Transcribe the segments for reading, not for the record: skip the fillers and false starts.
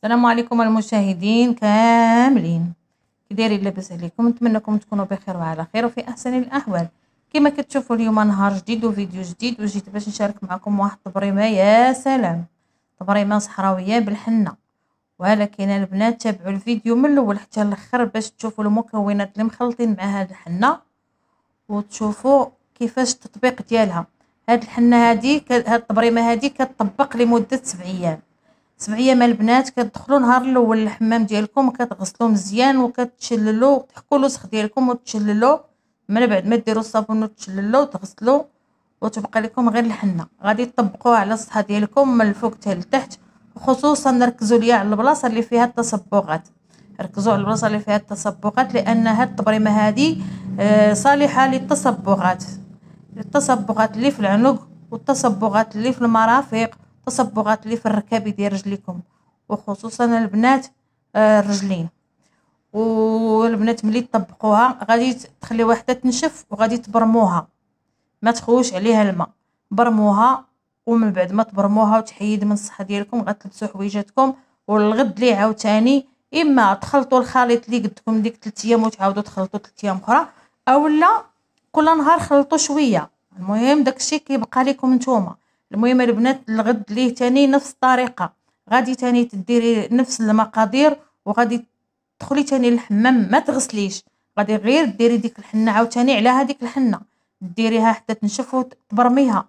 السلام عليكم المشاهدين كاملين. كي دايرين؟ لاباس عليكم؟ نتمنىكم تكونوا بخير وعلى خير وفي احسن الاحوال. كما كتشوفوا اليوم نهار جديد وفيديو جديد، وجيت باش نشارك معكم واحد الطبريمه. يا سلام، طبريمه صحراويه بالحنه. ولكن البنات تابعوا الفيديو من الاول حتى الاخر باش تشوفوا المكونات اللي مخلطين مع هذه الحنه وتشوفوا كيفاش التطبيق ديالها. هاد الحنه هذه هاد الطبريمه هذه كتطبق لمده 7 ايام. 7 ايام البنات. كتدخلوا نهار الاول للحمام ديالكم وكتغسلوا مزيان وكتشللوا وتحكوا الوسخ ديالكم وتشللوا. من بعد ما ديروا الصابون وتشللوا وتغسلوا وتبقى لكم غير الحنه. غادي تطبقوها على السطح ديالكم من الفوق حتى لتحت، وخصوصا ركزوا ليا على البلاصه اللي فيها التصبغات. ركزوا على البلاصه اللي فيها التصبغات لان هاد الطبريمه هذه صالحه للتصبغات. التصبغات اللي في العنق والتصبغات اللي في المرافق، التصبغات اللي في الركابي ديال رجليكم، وخصوصا البنات الرجلين. والبنات ملي تطبقوها غادي تخليوها حتى تنشف وغادي تبرموها، ما تخوش عليها الماء. برموها، ومن بعد ما تبرموها وتحيد من الصحه ديالكم غتلبسوا حويجاتكم. والغد لي عاوتاني اما تخلطوا الخليط اللي قلتلكم ديك 3 ايام وتعاودوا تخلطوا 3 ايام اخرى، اولا كل نهار خلطوا شويه. المهم داكشي كيبقى لكم نتوما. المهم البنات الغد ليه تاني نفس الطريقه، غادي تاني تديري نفس المقادير وغادي تدخلي تاني للحمام. ما تغسليش، غادي غير ديري ديك الحنه عاوتاني على هذيك الحنه، ديريها حتى تنشف وتبرميها.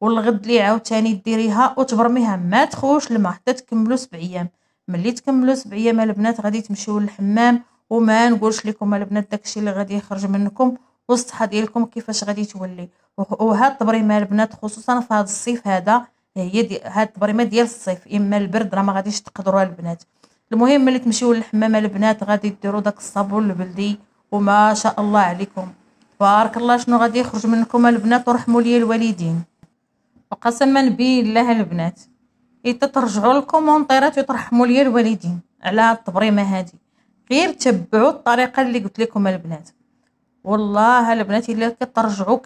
والغد لي عاوتاني ديريها وتبرميها. ما تخوش الماء حتى تكملوا 7 ايام. ملي تكملوا 7 ايام البنات غادي تمشيو للحمام. وما نقولش لكم البنات داكشي اللي غادي يخرج منكم والصحه ديالكم كيفاش غادي تولي. وهاد الطبريمه البنات خصوصا في هذا الصيف هذا، هي هاد الطبريمه ديال الصيف. اما البرد راه ما غاديش تقدروا البنات. المهم ملي تمشيو للحمام البنات غادي ديروا داك الصابون البلدي، وما شاء الله عليكم بارك الله شنو غادي يخرج منكم البنات. ورحموا لي الوالدين وقسما بالله البنات ترجعوا للكومونطيرات وترحموا لي الوالدين على هاد الطبريمه هذه. غير تبعوا الطريقه اللي قلت لكم البنات. والله البنات الا كترجعوا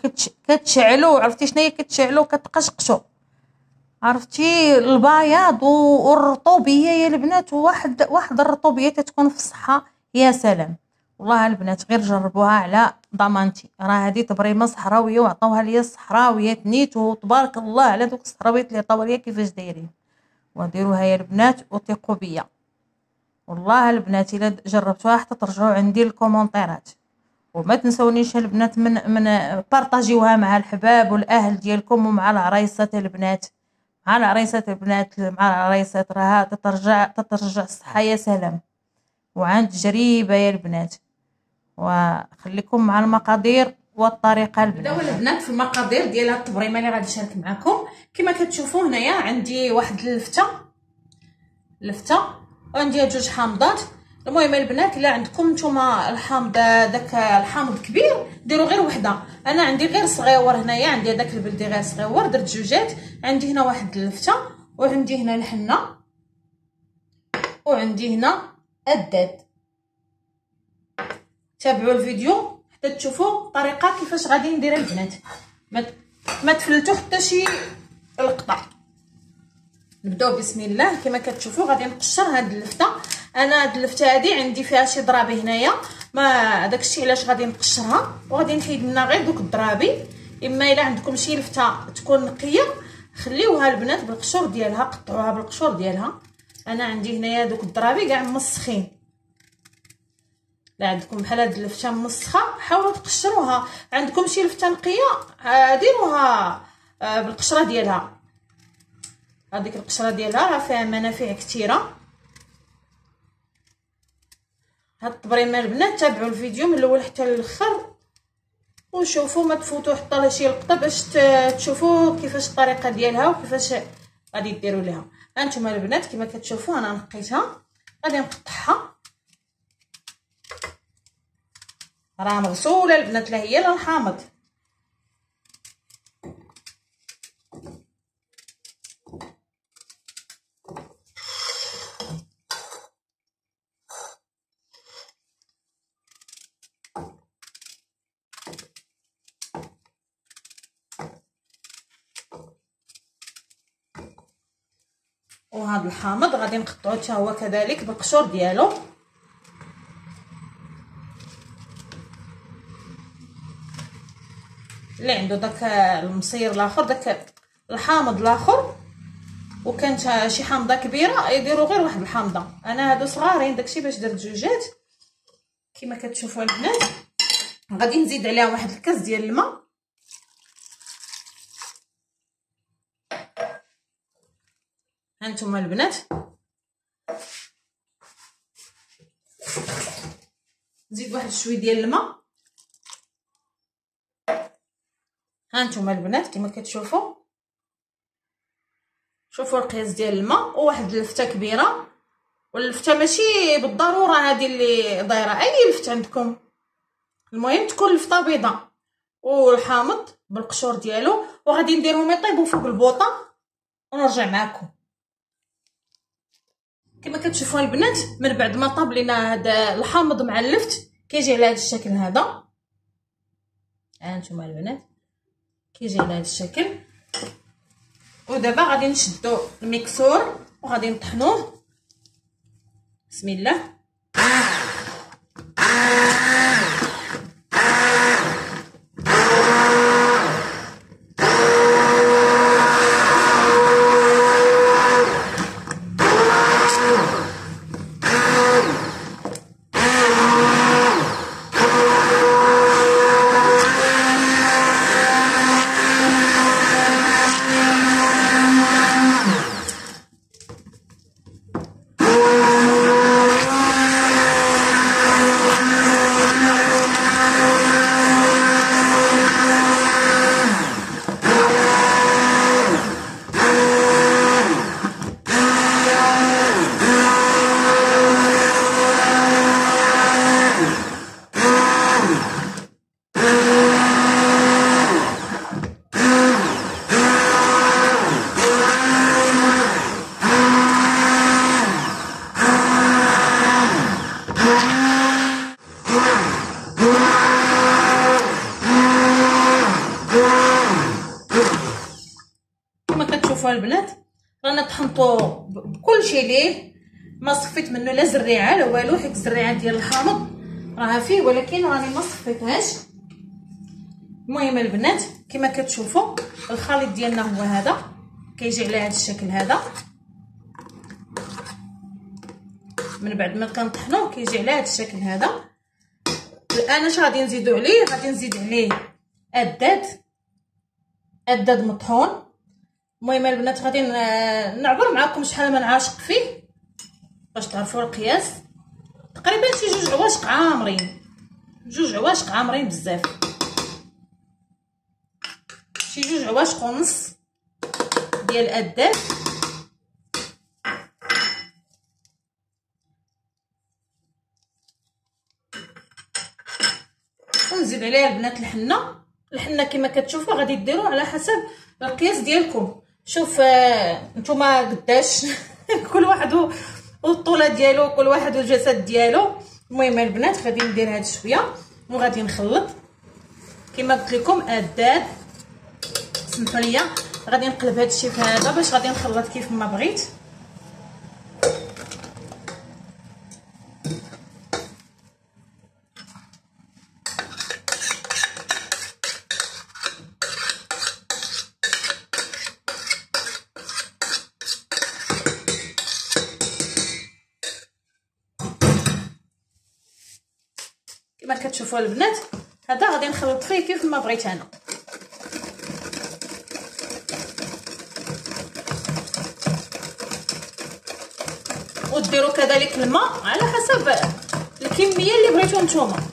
كتشعلوا. عرفتي شنو هي كتشعلوا؟ كتقشقشوا. عرفتي البياض والرطوبيه يا البنات. واحد الرطوبيه تتكون في الصحه. يا سلام. والله البنات غير جربوها على ضمانتي. راه هذه طبريمه صحراويه وعطاوها ليا الصحراويات نيت، وتبارك الله على دوك الصحراويات اللي عطاوها ليا كيفاش دايرين. وديروها يا البنات وثقوا بيا. والله البنات الا جربتوها حتى ترجعوا عندي الكومونطيرات. وما تنسونيش البنات من بارطاجيوها مع الحباب والاهل ديالكم ومع العرايسات البنات. مع العريسات البنات، مع العريسات راها تترجع الصحه. يا سلام. وعند جريبه يا البنات. وخليكم مع المقادير والطريقه البنات. نبداو البنات في المقادير ديال هاد الطبريمه اللي غادي نشارك معكم. كما كتشوفوا هنايا عندي واحد اللفته وعندي جوج حامضات. المهم البنات الا عندكم نتوما الحامض داك الحامض كبير ديروا غير وحده. انا عندي غير صغيور هنايا، عندي هذاك البلدي غير صغيور درت جوجات. عندي هنا واحد اللفته وعندي هنا الحنه وعندي هنا الداد. تابعوا الفيديو حتى تشوفوا الطريقه كيفاش غادي ندير البنات. ما تفلتوا حتى شي القطع. نبداو بسم الله. كما كتشوفوا غادي نقشر هاد اللفته. انا هاد اللفته هادي عندي فيها شي ضرابي هنايا، ما داكشي علاش غادي نقشرها وغادي نحيد منها غير دوك الضرابي. اما الا عندكم شي لفته تكون نقيه خليوها البنات بالقشور ديالها، قطعوها بالقشور ديالها. انا عندي هنايا دوك الضرابي كاع مسخين. لا عندكم بحال هاد اللفته مسخه حاولوا تقشروها. عندكم شي لفته نقيه ديروها بالقشره ديالها. هذيك القشره ديالها راه فيها منافع كثيره. هاد الطبريمه البنات تابعوا الفيديو من الاول حتى للاخر وشوفوا، ما تفوتوا حتى لا شي لقطه باش تشوفوا كيفاش الطريقه ديالها وكيفاش غادي ديروا ليها. هانتوما البنات كما كتشوفوا انا نقيتها غادي نقطعها. راه مغسوله البنات لا هي لا الحامض. وهذا الحامض غادي نقطعوه حتى هو كذلك بالقشور ديالو. اللي عنده داك المصير الاخر، داك الحامض الاخر، وكانت شي حامضه كبيره يديروا غير واحد الحامضه. انا هادو صغارين داكشي باش درت جوجات كما كتشوفوا البنات. غادي نزيد عليها واحد الكاس ديال الماء. هانتوما البنات نزيد واحد شويه ديال الماء. هانتوما البنات كما كتشوفوا، شوفوا القياس ديال الماء، وواحد اللفته كبيره. واللفته ماشي بالضروره هذه اللي دايره، اي لفته عندكم، المهم تكون لفته بيضاء، والحامض بالقشور ديالو. وغادي نديرهم يطيبوا فوق البوطه ونرجع معكم. كما كتشوفوا البنات من بعد ما طاب لينا هذا الحامض مع اللفت كيجي على هذا الشكل هذا. هانتوما البنات كيجي على هذا الشكل. ودابا غادي نشدو المكسور وغادي نطحنوه. بسم الله. البنات رانا طحنطو بكلشي ليه، ما صفيت منه لا زريعه لا والو، حيت الزريعه ديال الحامض راها فيه ولكن راني ما صفيتهاش. المهم البنات كما كتشوفوا الخليط ديالنا هو هذا، كيجي على هذا الشكل هذا. من بعد ما كنطحنوه كيجي على هذا الشكل هذا. الان اش غادي نزيدو عليه؟ غادي نزيد عليه الداد مطحون. المهم البنات غادي نعبر معكم شحال ما نعاشق فيه باش تعرفوا القياس. تقريبا شي 2 عواشق عامرين، 2 عواشق عامرين بزاف، شي 2 عواشق ونص ديال الداد. ونزيد عليها البنات الحنه كما كتشوفوا غادي ديروا على حسب القياس ديالكم. شوف نتوما قداش كل واحد والطوله ديالو، كل واحد والجسد ديالو. المهم البنات غادي ندير هاد شويه وغادي نخلط كما قلت لكم الداد. سمحوا لي غادي نقلب هاد الشيء في هذا باش غادي نخلط كيف ما بغيت. كما كتشوفوا البنات هذا غادي نخلط فيه كيف ما بغيت انا. وديروا كذلك الماء على حسب الكميه اللي بغيتو نتوما.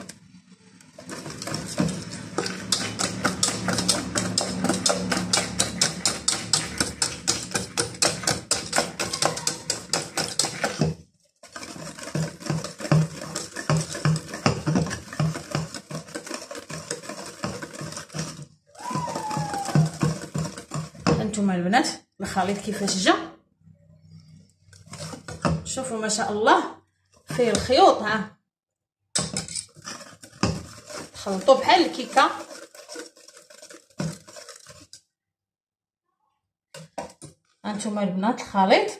هانتوما البنات الخليط كيفاش جا، شوفوا ما شاء الله فيه الخيوط. ها خلطوا بحال الكيكه. هانتوما البنات الخليط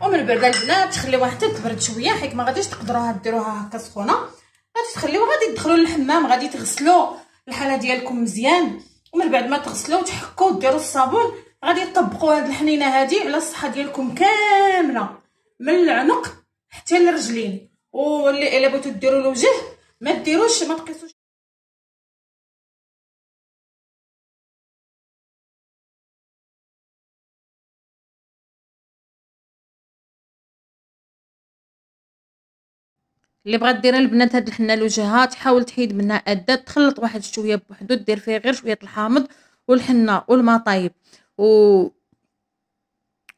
ومن بعد البنات تخليوها حتى تبرد شويه، حيت ما غاديش تقدروها ديروها هكا سخونه، غادي تخليوها، غادي تدخلوا للحمام، غادي تغسلوا الحاله ديالكم مزيان، ومن بعد ما تغسلوا وتحكوا وديروا الصابون، غادي تطبقوا هاد الحنينه هادي على الصحه ديالكم كامله من العنق حتى للرجلين. واللي الا بغيتو ديروا الوجه ما ديروش، ما تقيسوش اللي بغات دير البنات هاد الحنه لوجهها تحاول تحيد منها ادات، تخلط واحد شويه بوحدو، دير فيه غير شويه الحامض والحنه والمطايب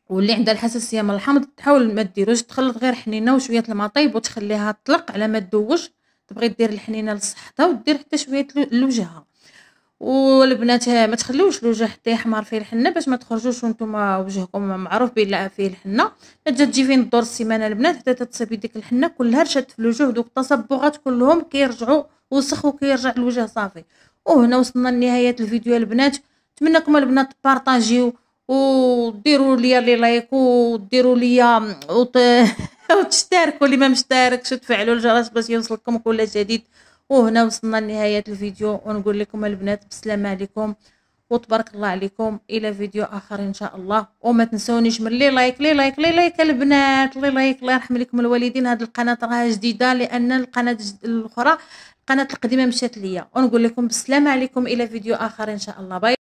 واللي عندها الحساسيه من الحامض تحاول ما ديروش، تخلط غير حنينه وشويه المطايب وتخليها تطلق على ما تدوش. تبغي دير الحنينه لصحتها ودير حتى شويه لوجهها. والبنات ما تخليوش الوجه حتى يحمر فيه الحنه باش ما تخرجوش وانتم وجهكم معروف بلا فيه الحنه. تجي فين الدور السيمانه البنات حتى تصيبي ديك الحنه كلها رشات في الوجه، دوك التصبغات كلهم كيرجعوا وسخ وكيرجع الوجه صافي. وهنا وصلنا لنهايه الفيديو البنات، نتمنىكم البنات تبارطاجيو وديروا لي لايك وديروا لي وتشتركوا اللي ما مشتركش وتفعلوا الجرس باش يوصلكم كل جديد. وهنا وصلنا لنهايه الفيديو، ونقول لكم البنات بسلامه عليكم وتبارك الله عليكم، الى فيديو اخر ان شاء الله. وما تنسونيش من لي لايك البنات، لي لايك، الله يرحم لكم الوالدين. هذه القناه راها جديده لان القناه الاخرى القناه القديمه مشات ليا. ونقول لكم بسلامه عليكم الى فيديو اخر ان شاء الله. باي.